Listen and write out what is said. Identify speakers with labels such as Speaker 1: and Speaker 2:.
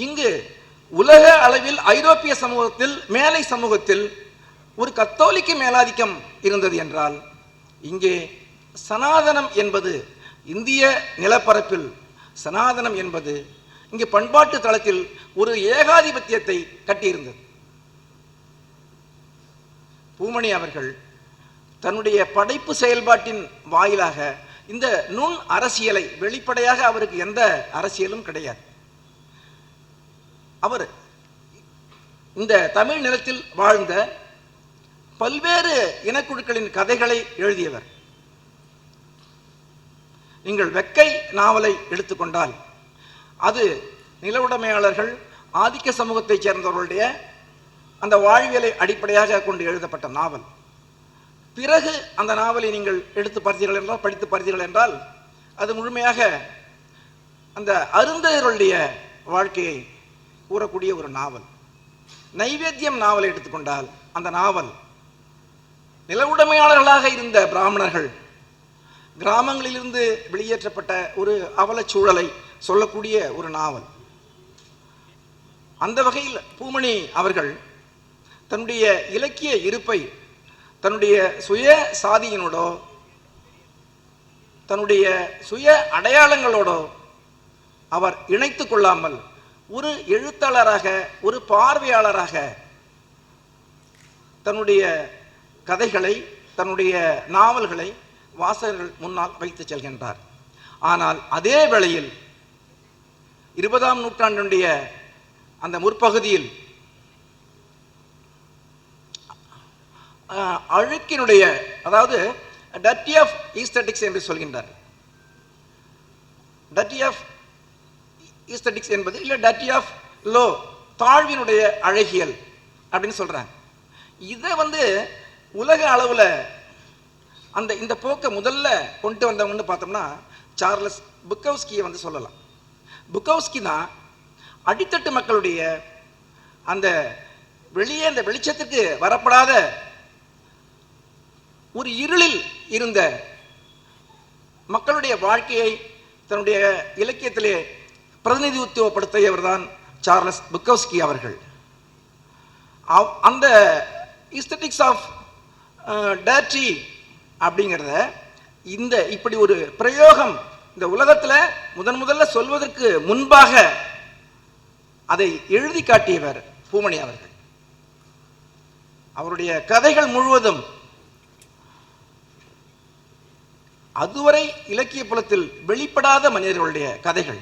Speaker 1: இங்கு உலக அளவில் ஐரோப்பிய சமூகத்தில் மேலை சமூகத்தில் ஒரு கத்தோலிக்க மேலாதிக்கம் இருந்தது என்றால், இங்கே சனாதனம் என்பது இந்திய நிலப்பரப்பில் சனாதனம் என்பது இங்கே பண்பாட்டு தளத்தில் ஒரு ஏகாதிபத்தியத்தை கட்டியிருந்தது. பூமணி அவர்கள் தன்னுடைய படைப்பு செயல்பாட்டின் வாயிலாக இந்த நுண் அரசியலை, வெளிப்படையாக அவருக்கு எந்த அரசியலும் கிடையாது, அவர் இந்த தமிழ் நிலத்தில் வாழ்ந்த பல்வேறு இனக்குழுக்களின் கதைகளை எழுதியவர். நீங்கள் வெக்கை நாவலை எடுத்துக்கொண்டால் அது நில உடைமையாளர்கள், ஆதிக்க சமூகத்தைச் சேர்ந்தவர்களுடைய அந்த வாழ்வியலை அடிப்படையாக கொண்டு எழுதப்பட்ட நாவல். பிறகு அந்த நாவலை நீங்கள் எடுத்து பார்த்தீர்கள் என்றால், படித்து பார்த்தீர்கள் என்றால், அது முழுமையாக அந்த அருந்தர்களுடைய வாழ்க்கையை கூறக்கூடிய ஒரு நாவல். நைவேத்தியம் நாவலை எடுத்துக்கொண்டால் அந்த நாவல் நில உடைமையாளர்களாக இருந்த பிராமணர்கள் கிராமங்களிலிருந்து வெளியேற்றப்பட்ட ஒரு அவலச்சூழலை சொல்லக்கூடிய ஒரு நாவல். அந்த வகையில் பூமணி அவர்கள் தன்னுடைய இலக்கிய இருப்பை தன்னுடைய சுய சாதியினோடோ தன்னுடைய சுய அடையாளங்களோடோ அவர் இணைத்து கொள்ளாமல் ஒரு எழுத்தாளராக, ஒரு பார்வையாளராக தன்னுடைய கதைகளை, தன்னுடைய நாவல்களை வாசகர்கள் முன்னால் வைத்து செல்கின்றார். ஆனால் அதே வேளையில் 20ஆம் நூற்றாண்டினுடைய அந்த முற்பகுதியில் அழுக்கினுடைய, அதாவது டர்ட்டி ஆஃப் ஈஸ்தட்டிக்ஸ் என்று சொல்கின்றார். டர்ட்டி ஆஃப் ஈஸ்தட்டிக்ஸ் என்பது இல்லை, டர்ட்டி ஆஃப் லோ, தாழ்வினுடைய அழகியல் அப்படின்னு சொல்றாங்க. இதை உலக அளவில் இந்த போக்கை முதல்ல கொண்டு வந்தவங்கன்னு பார்த்தோம்னா சார்லஸ் புக்கோவ்ஸ்கியை சொல்லலாம். புக்கோவ்ஸ்கி தான் அடித்தட்டு மக்களுடைய அந்த வெளியே அந்த வெளிச்சத்துக்கு வரப்படாத ஒரு இருளில் இருந்த மக்களுடைய வாழ்க்கையை தன்னுடைய இலக்கியத்திலே பிரதிநிதித்துவப்படுத்தியவர் தான் சார்லஸ் புக்கோவ்ஸ்கி அவர்கள். அந்த ஈஸ்தட்டிக்ஸ் ஆஃப் டர்ட்டி அப்படிங்கிறத இப்படி ஒரு பிரயோகம் இந்த உலகத்தில் முதல்ல சொல்வதற்கு முன்பாக அதை எழுதி காட்டியவர் பூமணி அவர்கள். அவருடைய கதைகள் முழுவதும் அதுவரை இலக்கிய புலத்தில் வெளிப்படாத மனிதர்களுடைய கதைகள்.